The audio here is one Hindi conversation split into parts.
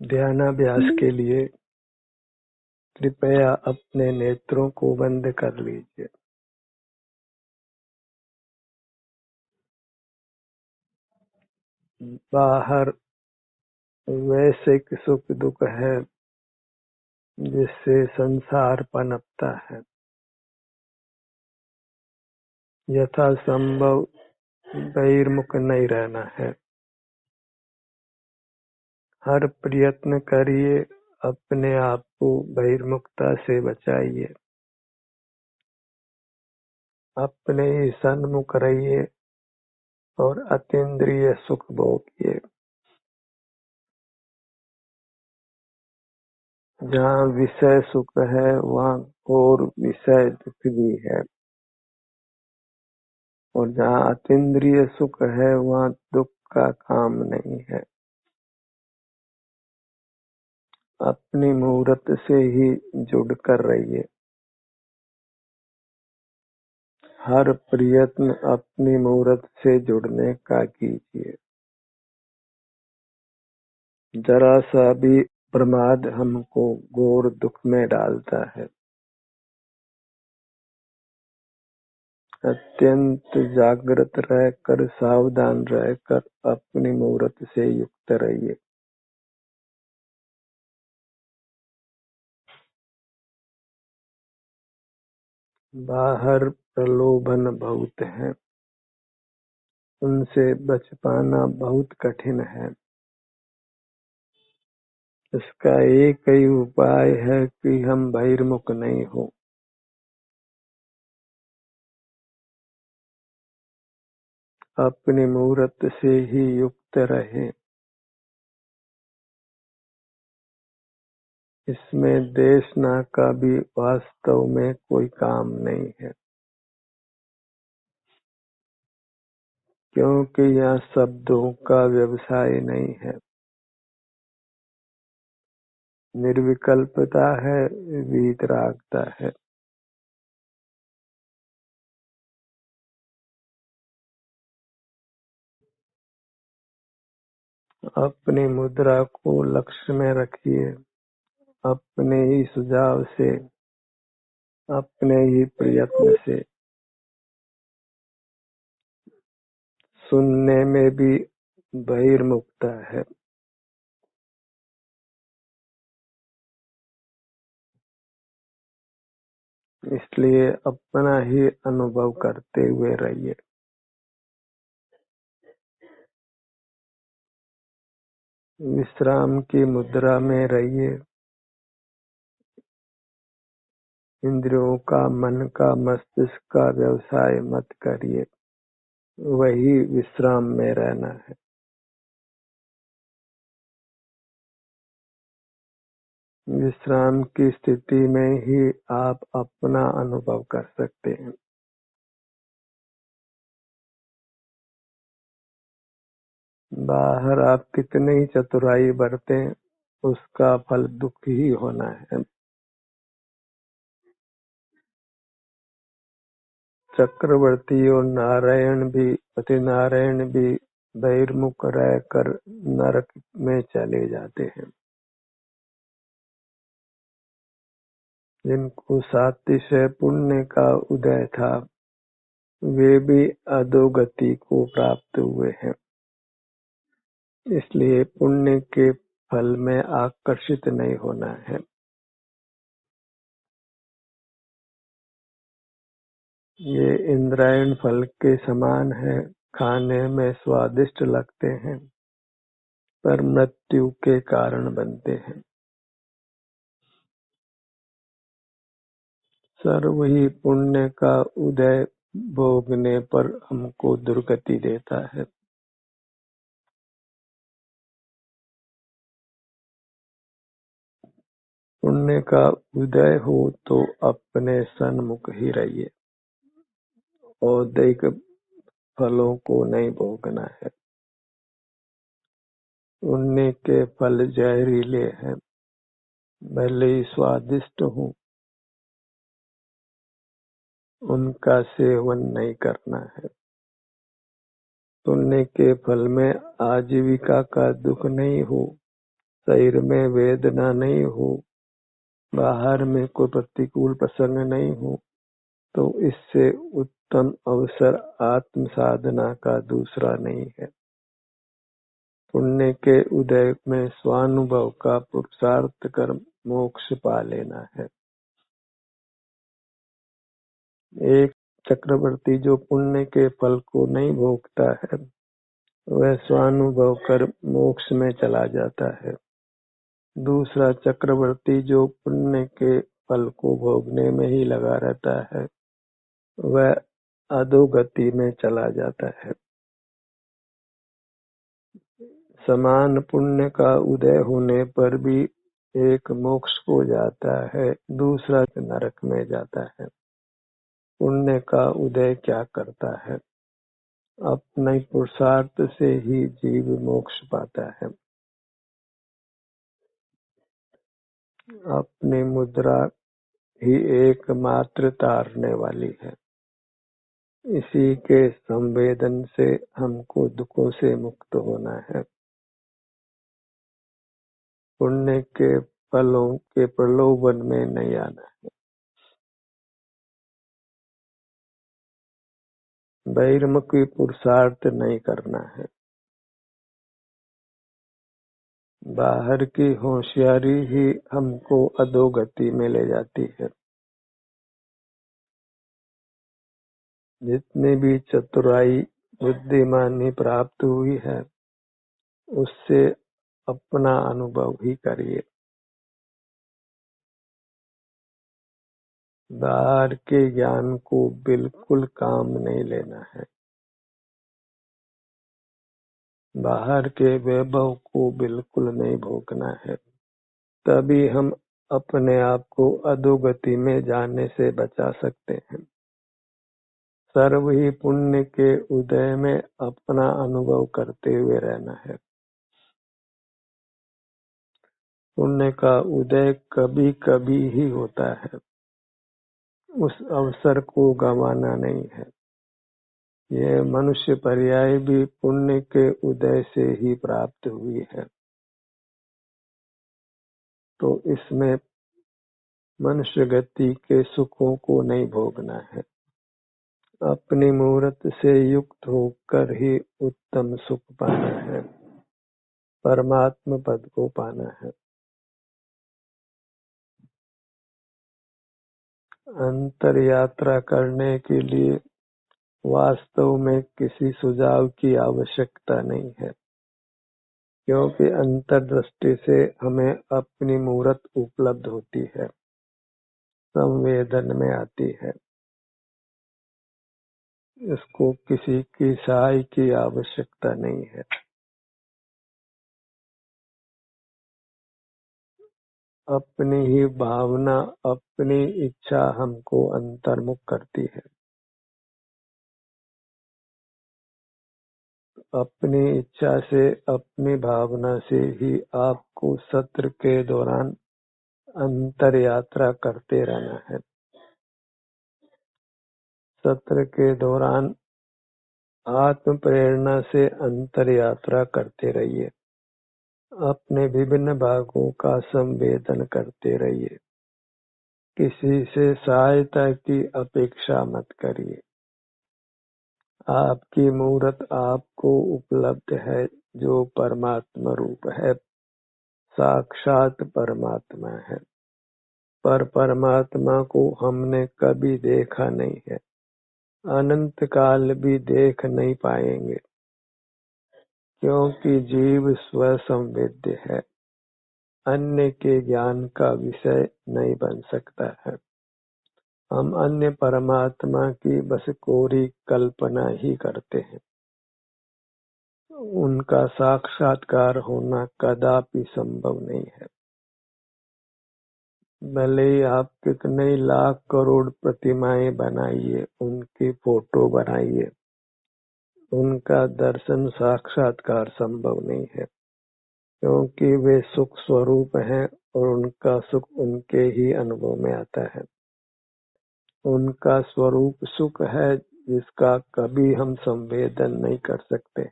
ध्यानाभ्यास के लिए कृपया अपने नेत्रों को बंद कर लीजिए। बाहर वैश्विक सुख दुख है जिससे संसार पनपता है। यथासंभव बहिर्मुख नहीं रहना है। हर प्रयत्न करिए, अपने आप को बहिर्मुखता से बचाइए। अपने ही सन्मुख रहिए और अतीन्द्रिय सुख भोगिए। जहाँ विषय सुख है वहाँ और विषय दुख भी है, और जहाँ अतीन्द्रिय सुख है वहाँ दुख का काम नहीं है। अपनी मूर्त से ही जुड़कर रहिए। हर प्रयत्न अपनी मूर्त से जुड़ने का कीजिए। जरा सा भी प्रमाद हमको घोर दुख में डालता है। अत्यंत जागृत रहकर, सावधान रहकर अपनी मूर्त से युक्त रहिए। बाहर प्रलोभन बहुत है, उनसे बच पाना बहुत कठिन है। इसका एक ही उपाय है कि हम बहिर्मुख नहीं हो। अपनी मूर्त से ही युक्त रहे। इसमें देशना का भी वास्तव में कोई काम नहीं है, क्योंकि यहाँ शब्दों का व्यवसाय नहीं है। निर्विकल्पता है, वीतरागता है। अपनी मुद्रा को लक्ष्य में रखिए। अपने ही सुझाव से, अपने ही प्रयत्न से। सुनने में भी बहिर्मुखता है। इसलिए अपना ही अनुभव करते हुए रहिए। विश्राम की मुद्रा में रहिए। इंद्रियों का, मन का, मस्तिष्क का व्यवसाय मत करिए। वही विश्राम में रहना है। विश्राम की स्थिति में ही आप अपना अनुभव कर सकते हैं। बाहर आप कितने ही चतुराई बरतें, उसका फल दुख ही होना है। चक्रवर्ती और नारायण भी, पति नारायण भी बहिर्मुख रहकर नरक में चले जाते हैं। जिनको सातिशय पुण्य का उदय था, वे भी अधोगति को प्राप्त हुए हैं। इसलिए पुण्य के फल में आकर्षित नहीं होना है। ये इंद्रायण फल के समान है, खाने में स्वादिष्ट लगते हैं पर मृत्यु के कारण बनते हैं। सर्व ही पुण्य का उदय भोगने पर हमको दुर्गति देता है। पुण्य का उदय हो तो अपने सन्मुख ही रहिए। औदैहिक फलों को नहीं भोगना है। पुण्य के फल जहरीले हैं, भले ही स्वादिष्ट हो, उनका सेवन नहीं करना है। पुण्य के फल में आजीविका का दुख नहीं हो, शरीर में वेदना नहीं हो, बाहर में कोई प्रतिकूल प्रसंग नहीं हो, तो इससे उत्तम अवसर आत्म साधना का दूसरा नहीं है। पुण्य के उदय में स्वानुभव का पुरुषार्थ कर मोक्ष पा लेना है। एक चक्रवर्ती जो पुण्य के फल को नहीं भोगता है, वह स्वानुभव कर मोक्ष में चला जाता है। दूसरा चक्रवर्ती जो पुण्य के फल को भोगने में ही लगा रहता है, वह अधोगति में चला जाता है। समान पुण्य का उदय होने पर भी एक मोक्ष को जाता है, दूसरा नरक में जाता है। पुण्य का उदय क्या करता है? अपने पुरुषार्थ से ही जीव मोक्ष पाता है। अपनी मुद्रा ही एकमात्र तारने वाली है। इसी के संवेदन से हमको दुखों से मुक्त होना है। पुण्य के फलों के प्रलोभन में नहीं आना है। बहिर्मुखी पुरुषार्थ नहीं करना है। बाहर की होशियारी ही हमको अधोगति में ले जाती है। जितनी भी चतुराई बुद्धिमानी प्राप्त हुई है, उससे अपना अनुभव ही करिए। बाहर के ज्ञान को बिल्कुल काम नहीं लेना है। बाहर के वैभव को बिल्कुल नहीं भोगना है। तभी हम अपने आप को अधोगति में जाने से बचा सकते हैं। सर्व ही पुण्य के उदय में अपना अनुभव करते हुए रहना है। पुण्य का उदय कभी कभी ही होता है, उस अवसर को गंवाना नहीं है। यह मनुष्य पर्याय भी पुण्य के उदय से ही प्राप्त हुई है, तो इसमें मनुष्य गति के सुखों को नहीं भोगना है। अपनी मूर्त से युक्त होकर ही उत्तम सुख पाना है, परमात्म पद को पाना है। अंतर यात्रा करने के लिए वास्तव में किसी सुझाव की आवश्यकता नहीं है, क्योंकि अंतर्दृष्टि से हमें अपनी मूर्त उपलब्ध होती है, संवेदन में आती है। इसको किसी की सहाय की आवश्यकता नहीं है। अपनी ही भावना, अपनी इच्छा हमको अंतर्मुख करती है। अपनी इच्छा से, अपनी भावना से ही आपको सत्र के दौरान अंतर यात्रा करते रहना है। सत्र के दौरान आत्म प्रेरणा से अंतर यात्रा करते रहिए। अपने विभिन्न भागों का संवेदन करते रहिए। किसी से सहायता की अपेक्षा मत करिए। आपकी मूर्त आपको उपलब्ध है, जो परमात्मा रूप है, साक्षात परमात्मा है। पर परमात्मा को हमने कभी देखा नहीं है, अनंत काल भी देख नहीं पाएंगे, क्योंकि जीव स्वसंवेद्य है, अन्य के ज्ञान का विषय नहीं बन सकता है। हम अन्य परमात्मा की बस कोरी कल्पना ही करते हैं। उनका साक्षात्कार होना कदापि संभव नहीं है। भले ही आप कितने लाख करोड़ प्रतिमाएं बनाइए, उनकी फोटो बनाइए, उनका दर्शन साक्षात्कार संभव नहीं है, क्योंकि वे सुख स्वरूप हैं और उनका सुख उनके ही अनुभव में आता है। उनका स्वरूप सुख है, जिसका कभी हम संवेदन नहीं कर सकते।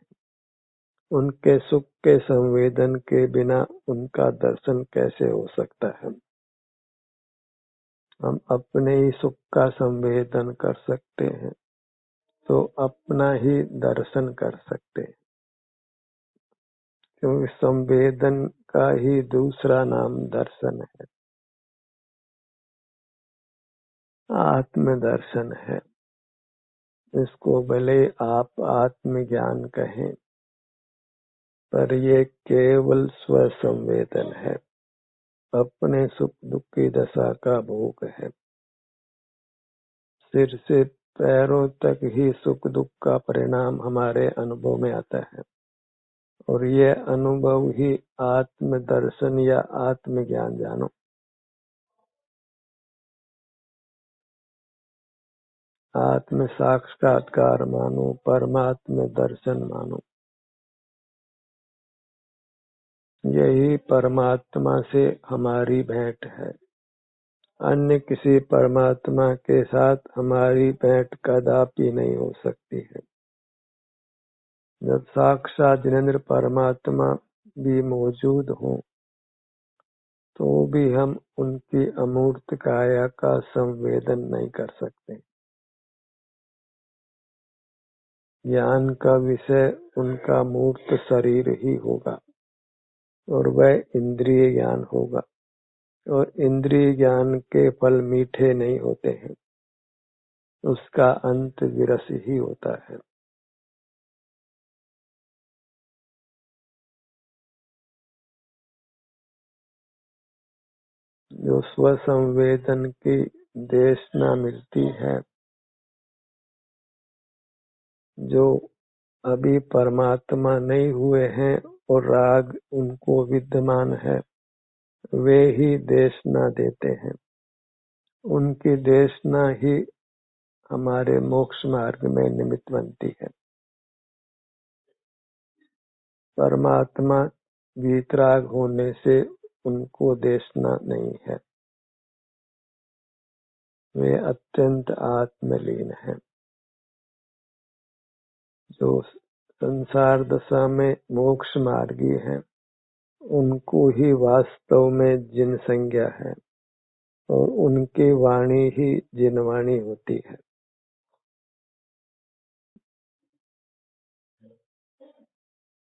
उनके सुख के संवेदन के बिना उनका दर्शन कैसे हो सकता है। हम अपने ही सुख का संवेदन कर सकते हैं तो अपना ही दर्शन कर सकते हैं, क्योंकि संवेदन का ही दूसरा नाम दर्शन है, आत्मदर्शन है। इसको भले आप आत्मज्ञान कहें, पर ये केवल स्व संवेदन है, अपने सुख दुख की दशा का भोग है। सिर से पैरों तक ही सुख दुख का परिणाम हमारे अनुभव में आता है, और ये अनुभव ही आत्मदर्शन या आत्मज्ञान जानो। आत्म साक्षात्कार मानो, परमात्म दर्शन मानो। यही परमात्मा से हमारी भेंट है। अन्य किसी परमात्मा के साथ हमारी भेंट कदापि नहीं हो सकती है। जब साक्षात जिनेंद्र परमात्मा भी मौजूद हों, तो भी हम उनकी अमूर्त काया का संवेदन नहीं कर सकते। ज्ञान का विषय उनका मूर्त शरीर ही होगा, और वह इंद्रिय ज्ञान होगा, और इंद्रिय ज्ञान के फल मीठे नहीं होते हैं, उसका अंत विरस ही होता है। जो स्व संवेदन की देशना मिलती है, जो अभी परमात्मा नहीं हुए हैं और राग उनको विद्यमान है, वे ही देशना देते हैं। उनकी देशना ही हमारे मोक्ष मार्ग में निमित्त बनती है। परमात्मा वीतराग होने से उनको देशना नहीं है, वे अत्यंत आत्मलीन हैं। जो संसार दशा में मोक्ष मार्गी हैं, उनको ही वास्तव में जिन संज्ञा है, और उनकी वाणी ही जिनवाणी होती है।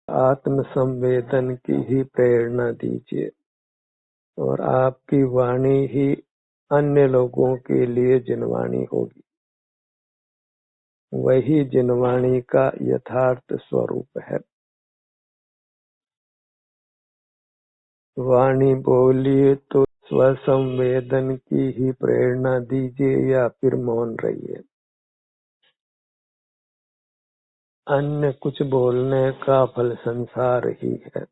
आत्म संवेदन की ही प्रेरणा दीजिए, और आपकी वाणी ही अन्य लोगों के लिए जिनवाणी होगी। वही जिनवाणी का यथार्थ स्वरूप है। वाणी बोलिए तो स्वसंवेदन की ही प्रेरणा दीजिए, या फिर मौन रहिए। अन्य कुछ बोलने का फल संसार ही है।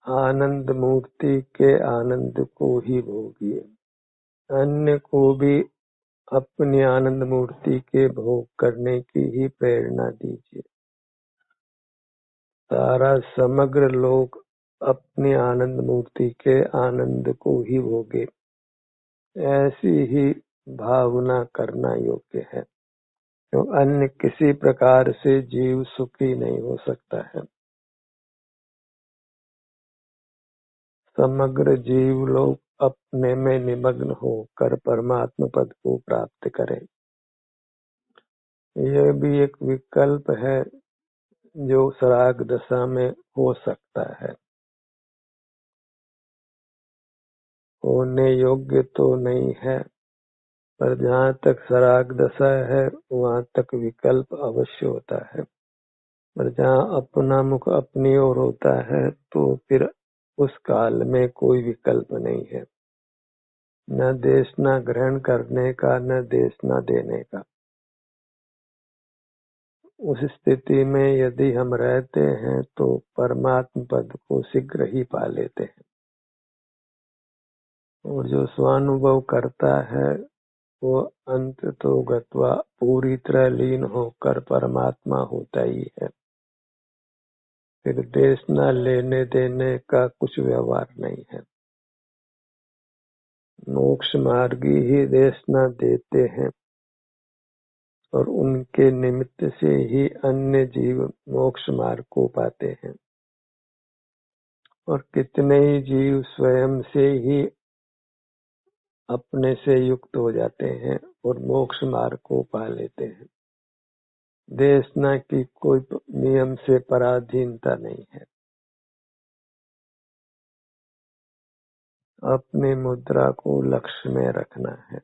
आनंद मूर्ति के आनंद को ही भोगिए, अन्य को भी अपनी आनंद मूर्ति के भोग करने की ही प्रेरणा दीजिए। सारा समग्र लोक अपनी आनंद मूर्ति के आनंद को ही भोगे, ऐसी ही भावना करना योग्य है। तो अन्य किसी प्रकार से जीव सुखी नहीं हो सकता है। समग्र जीव लोग अपने में निमग्न होकर परमात्मा पद को प्राप्त करें। यह भी एक विकल्प है जो सराग दशा में हो सकता है। होने योग्य तो नहीं है, पर जहाँ तक सराग दशा है वहाँ तक विकल्प अवश्य होता है। पर जहाँ अपना मुख अपनी ओर होता है तो फिर उस काल में कोई विकल्प नहीं है, न देशना ग्रहण करने का, न देशना देने का। उस स्थिति में यदि हम रहते हैं तो परमात्म पद को शीघ्र ही पा लेते हैं। और जो स्वानुभव करता है वो अंत तो गत्वा पूरी तरह लीन होकर परमात्मा होता ही है। फिर देशना लेने देने का कुछ व्यवहार नहीं है। मोक्ष मार्गी ही देशना देते हैं, और उनके निमित्त से ही अन्य जीव मोक्ष मार्ग को पाते हैं। और कितने ही जीव स्वयं से ही अपने से युक्त हो जाते हैं और मोक्ष मार्ग को पा लेते हैं। देशना की कोई नियम से पराधीनता नहीं है। अपनी मुद्रा को लक्ष्य में रखना है।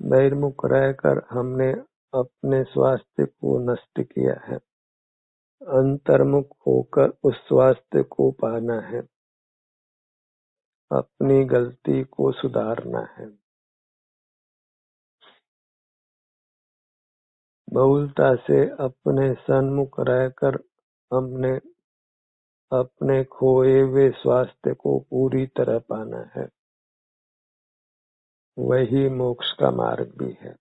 बहिर्मुख रहकर हमने अपने स्वास्थ्य को नष्ट किया है। अंतर्मुख होकर उस स्वास्थ्य को पाना है। अपनी गलती को सुधारना है। बहुलता से अपने सन्मुख रहकर हमने अपने खोए हुए स्वास्थ्य को पूरी तरह पाना है। वही मोक्ष का मार्ग भी है।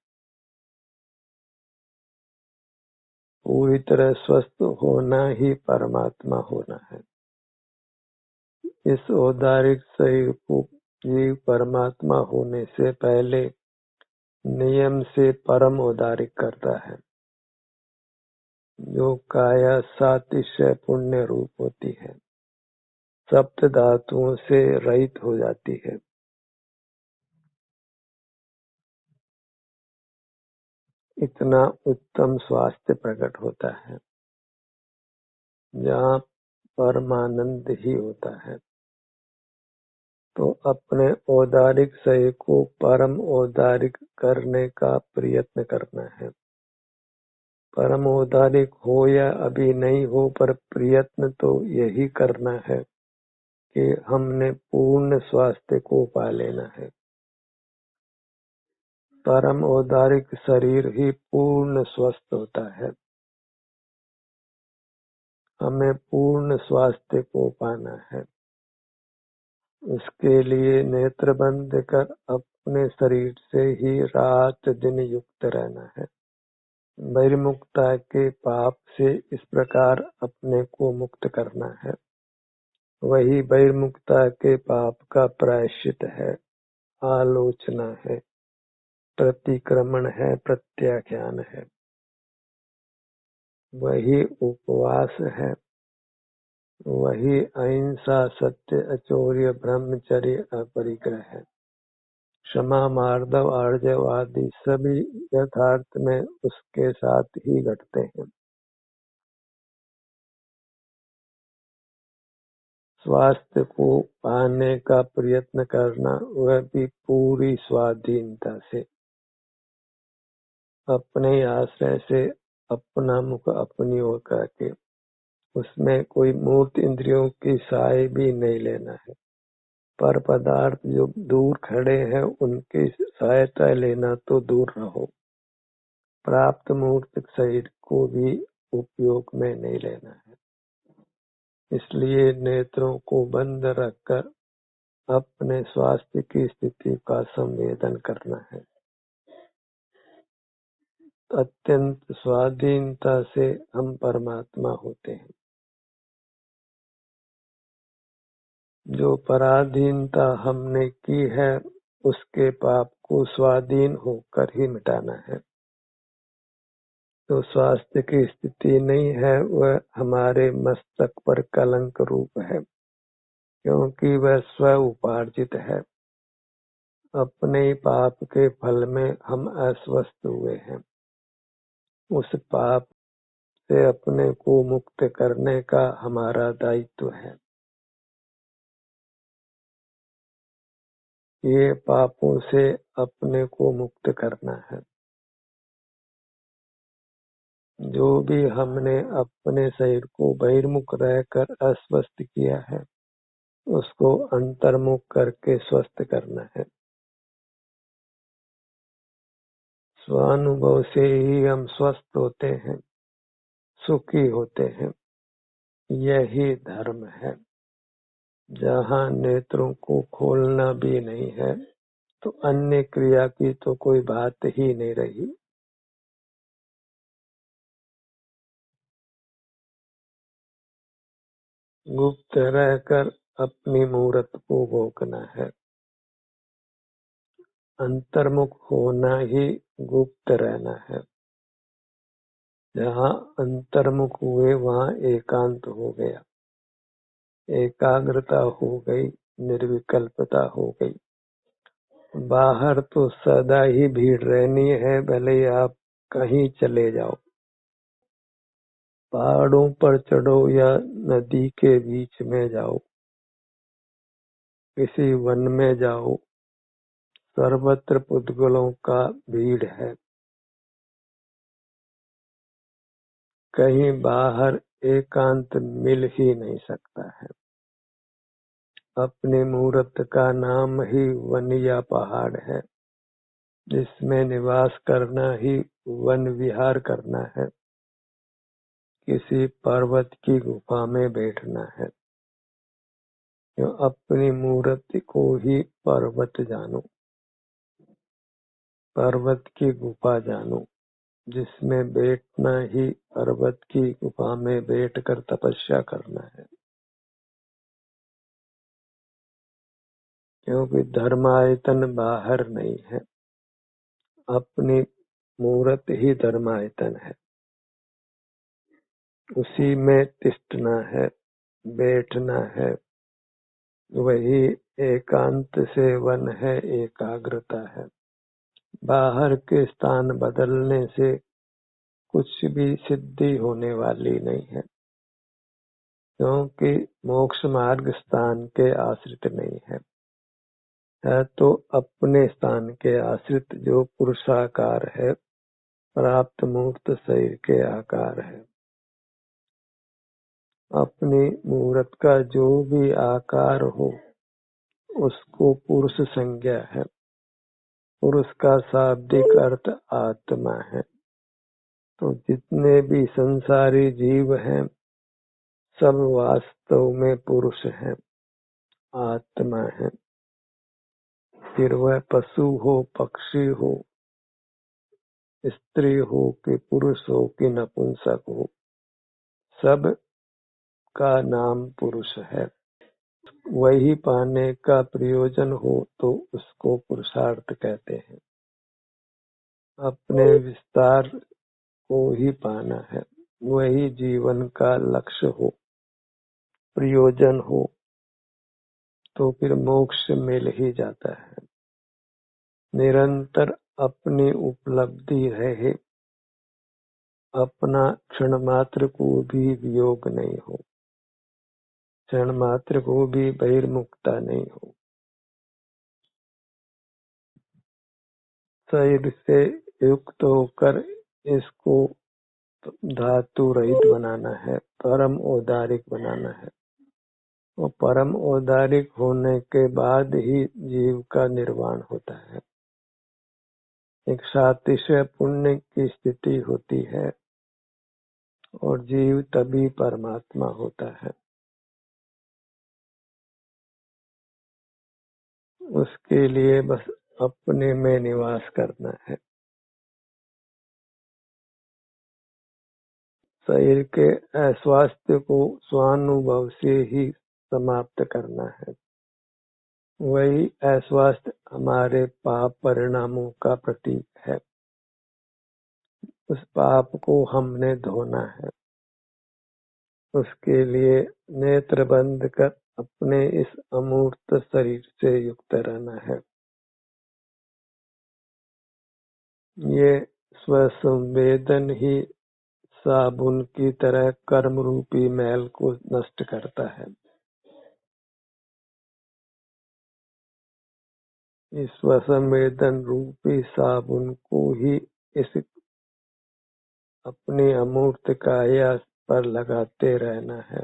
पूरी तरह स्वस्थ होना ही परमात्मा होना है। इस औदारिक शरीर को जीव परमात्मा होने से पहले नियम से परम औदारिक करता है, जो काया सातिशय पुण्य रूप होती है, सप्त धातुओं से रहित हो जाती है। इतना उत्तम स्वास्थ्य प्रकट होता है जहाँ परमानंद ही होता है। तो अपने औदारिक शरीर को परम औदारिक करने का प्रयत्न करना है। परम औदारिक हो या अभी नहीं हो, पर प्रयत्न तो यही करना है कि हमने पूर्ण स्वास्थ्य को पा लेना है। परम औदारिक शरीर ही पूर्ण स्वस्थ होता है। हमें पूर्ण स्वास्थ्य को पाना है। उसके लिए नेत्र बंद कर अपने शरीर से ही रात दिन युक्त रहना है। बहिर्मुखता के पाप से इस प्रकार अपने को मुक्त करना है। वही बहिर्मुखता के पाप का प्रायश्चित है, आलोचना है, प्रतिक्रमण है, प्रत्याख्यान है। वही उपवास है। वही अहिंसा, सत्य, अचौर्य, ब्रह्मचर्य, अपरिग्रह है। क्षमा, मार्दव, आर्जव आदि सभी यथार्थ में उसके साथ ही घटते हैं। स्वास्थ्य को पाने का प्रयत्न करना, वह भी पूरी स्वाधीनता से, अपने आश्रय से, अपना मुख अपनी ओर करके। उसमें कोई मूर्त इंद्रियों की सहाय भी नहीं लेना है। पर पदार्थ जो दूर खड़े हैं उनकी सहायता लेना तो दूर रहो। प्राप्त मूर्त शरीर को भी उपयोग में नहीं लेना है। इसलिए नेत्रों को बंद रखकर अपने स्वास्थ्य की स्थिति का संवेदन करना है। अत्यंत स्वाधीनता से हम परमात्मा होते हैं। जो पराधीनता हमने की है, उसके पाप को स्वाधीन होकर ही मिटाना है। तो स्वास्थ्य की स्थिति नहीं है, वह हमारे मस्तक पर कलंक रूप है, क्योंकि वह स्व उपार्जित है। अपने ही पाप के फल में हम अस्वस्थ हुए हैं। उस पाप से अपने को मुक्त करने का हमारा दायित्व है। ये पापों से अपने को मुक्त करना है। जो भी हमने अपने शरीर को बहिर्मुख रहकर अस्वस्थ किया है, उसको अंतर्मुख करके स्वस्थ करना है। स्वानुभव से ही हम स्वस्थ होते हैं, सुखी होते हैं। यही धर्म है। जहाँ नेत्रों को खोलना भी नहीं है, तो अन्य क्रिया की तो कोई बात ही नहीं रही। गुप्त रहकर अपनी मूर्त को भोगना है। अंतर्मुख होना ही गुप्त रहना है। जहाँ अंतर्मुख हुए वहाँ एकांत हो गया, एकाग्रता हो गई, निर्विकल्पता हो गई। बाहर तो सदा ही भीड़ रहनी है, भले ही आप कहीं चले जाओ, पहाड़ों पर चढ़ो या नदी के बीच में जाओ, किसी वन में जाओ, सर्वत्र पुद्गलों का भीड़ है। कहीं बाहर एकांत मिल ही नहीं सकता है। अपने मूर्त का नाम ही वन या पहाड़ है, जिसमें निवास करना ही वन विहार करना है। किसी पर्वत की गुफा में बैठना है। तो अपनी मूर्ति को ही पर्वत जानो, पर्वत की गुफा जानो, जिसमें बैठना ही पर्वत की गुफा में बैठकर तपस्या करना है। क्योंकि धर्मायतन बाहर नहीं है, अपनी मूर्त ही धर्मायतन है। उसी में तिष्ठना है, बैठना है। वही एकांत से वन है, एकाग्रता है। बाहर के स्थान बदलने से कुछ भी सिद्धि होने वाली नहीं है, क्योंकि मोक्ष मार्ग स्थान के आश्रित नहीं है तो अपने स्थान के आश्रित जो पुरुषाकार है, प्राप्त मूर्त शरीर के आकार है। अपनी मूर्त का जो भी आकार हो उसको पुरुष संज्ञा है। पुरुष का शाब्दिक अर्थ आत्मा है। तो जितने भी संसारी जीव हैं सब वास्तव में पुरुष हैं, आत्मा है। फिर वह पशु हो, पक्षी हो, स्त्री हो कि पुरुष हो कि नपुंसक हो, सब का नाम पुरुष है। वही पाने का प्रयोजन हो तो उसको पुरुषार्थ कहते हैं। अपने विस्तार को ही पाना है, वही जीवन का लक्ष्य हो, प्रयोजन हो, तो फिर मोक्ष मिल ही जाता है। निरंतर अपनी उपलब्धि रहे, अपना क्षण मात्र को भी वियोग नहीं हो, क्षण मात्र को भी बहिर्मुखता नहीं हो। शरीर से युक्त होकर इसको धातु रहित बनाना है, परम औदारिक बनाना है। और परम औदारिक होने के बाद ही जीव का निर्वाण होता है। एक सातिशय पुण्य की स्थिति होती है और जीव तभी परमात्मा होता है। उसके लिए बस अपने में निवास करना है। शरीर के अस्वास्थ्य को स्वानुभव से ही समाप्त करना है। वही अस्वास्थ्य हमारे पाप परिणामों का प्रतीक है। उस पाप को हमने धोना है। उसके लिए नेत्र बंद कर अपने इस अमूर्त शरीर से युक्त रहना है। ये स्वसंवेदन ही साबुन की तरह कर्म रूपी मैल को नष्ट करता है। इस स्वसंवेदन रूपी साबुन को ही इस अपने अमूर्त काया पर लगाते रहना है,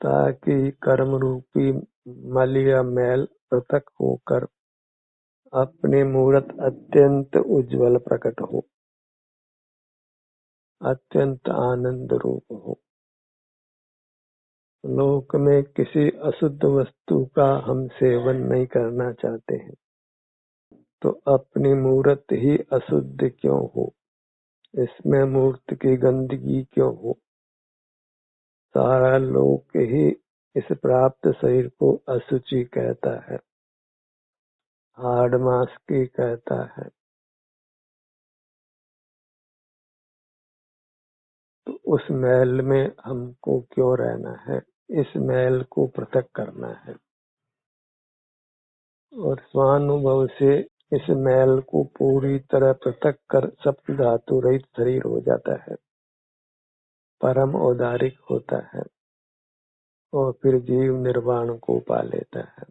ताकि कर्म रूपी मल या मैल पृथक होकर अपने मूर्त अत्यंत उज्जवल प्रकट हो, अत्यंत आनंद रूप हो। लोक में किसी अशुद्ध वस्तु का हम सेवन नहीं करना चाहते हैं, तो अपनी मूर्त ही अशुद्ध क्यों हो, इसमें मूर्त की गंदगी क्यों हो। सारा लोक ही इस प्राप्त शरीर को अशुचि कहता है। हाड़ मांस की कहता है, तो उस मैल में हमको क्यों रहना है? इस मैल को पृथक करना है और स्वानुभव से इस मैल को पूरी तरह पृथक कर सप्त धातु रहित शरीर हो जाता है, परम औदारिक होता है और फिर जीव निर्वाण को पा लेता है।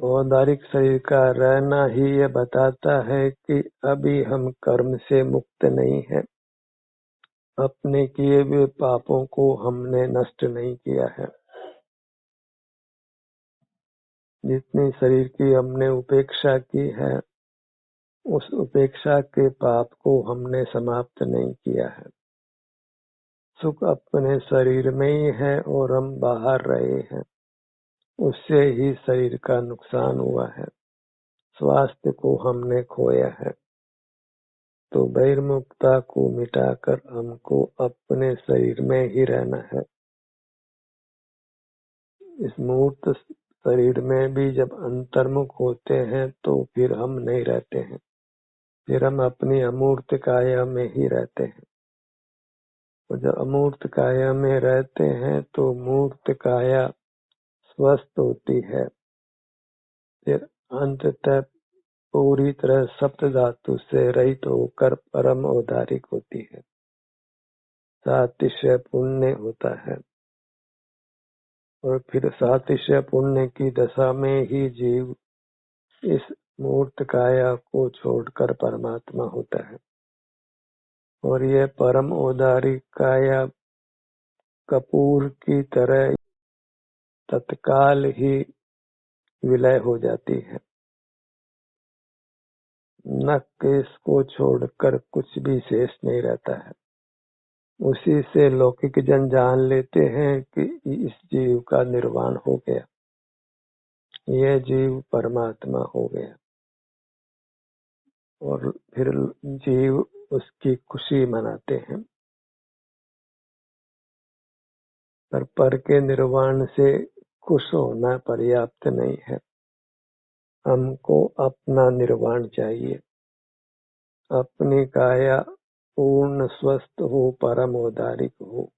औदारिक शरीर का रहना ही ये बताता है कि अभी हम कर्म से मुक्त नहीं है, अपने किए हुए पापों को हमने नष्ट नहीं किया है। जितनी शरीर की हमने उपेक्षा की है, उस उपेक्षा के पाप को हमने समाप्त नहीं किया है। सुख अपने शरीर में ही है और हम बाहर रहे हैं, उससे ही शरीर का नुकसान हुआ है, स्वास्थ्य को हमने खोया है। तो बहिर्मुखता को मिटाकर हमको अपने शरीर में ही रहना है। इस मूर्त शरीर में भी जब अंतर्मुख होते हैं तो फिर हम नहीं रहते हैं, फिर हम अपनी अमूर्त काया में ही रहते हैं। और जब अमूर्त काया में रहते हैं तो मूर्त काया स्वस्थ होती है, फिर अंततः पूरी तरह सप्त धातु से रहित होकर परम औदारिक होती है, सातिशय पुण्य होता है। और फिर सातिशय पुण्य की दशा में ही जीव इस मूर्त काया को छोड़कर परमात्मा होता है और यह परम औदारिक काया कपूर की तरह तत्काल ही विलय हो जाती है। नख केश को छोड़कर कुछ भी शेष नहीं रहता है। उसी से लौकिक जन जान लेते हैं कि इस जीव का निर्वाण हो गया, यह जीव परमात्मा हो गया। और फिर जीव उसकी खुशी मनाते हैं। पर के निर्वाण से खुश होना पर्याप्त नहीं है, हमको अपना निर्वाण चाहिए। अपनी काया पूर्ण स्वस्थ हो, परम औदारिक हो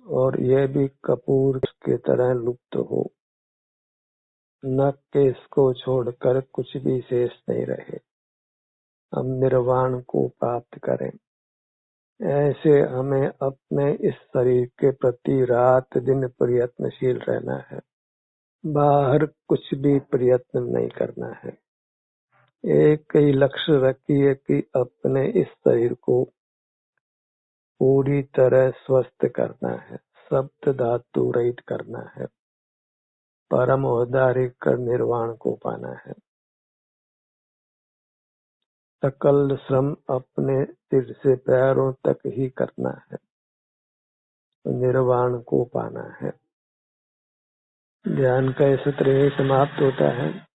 और यह भी कपूर के तरह लुप्त हो, नख केश को छोड़कर कुछ भी शेष नहीं रहे, हम निर्वाण को प्राप्त करें। ऐसे हमें अपने इस शरीर के प्रति रात दिन प्रयत्नशील रहना है, बाहर कुछ भी प्रयत्न नहीं करना है। एक ही लक्ष्य रखिए कि अपने इस शरीर को पूरी तरह स्वस्थ करना है, सप्त धातु रहित करना है, परम औदारिक कर निर्वाण को पाना है। सकल श्रम अपने सिर से पैरों तक ही करना है, निर्वाण को पाना है। ध्यान का सूत्र यही समाप्त होता है।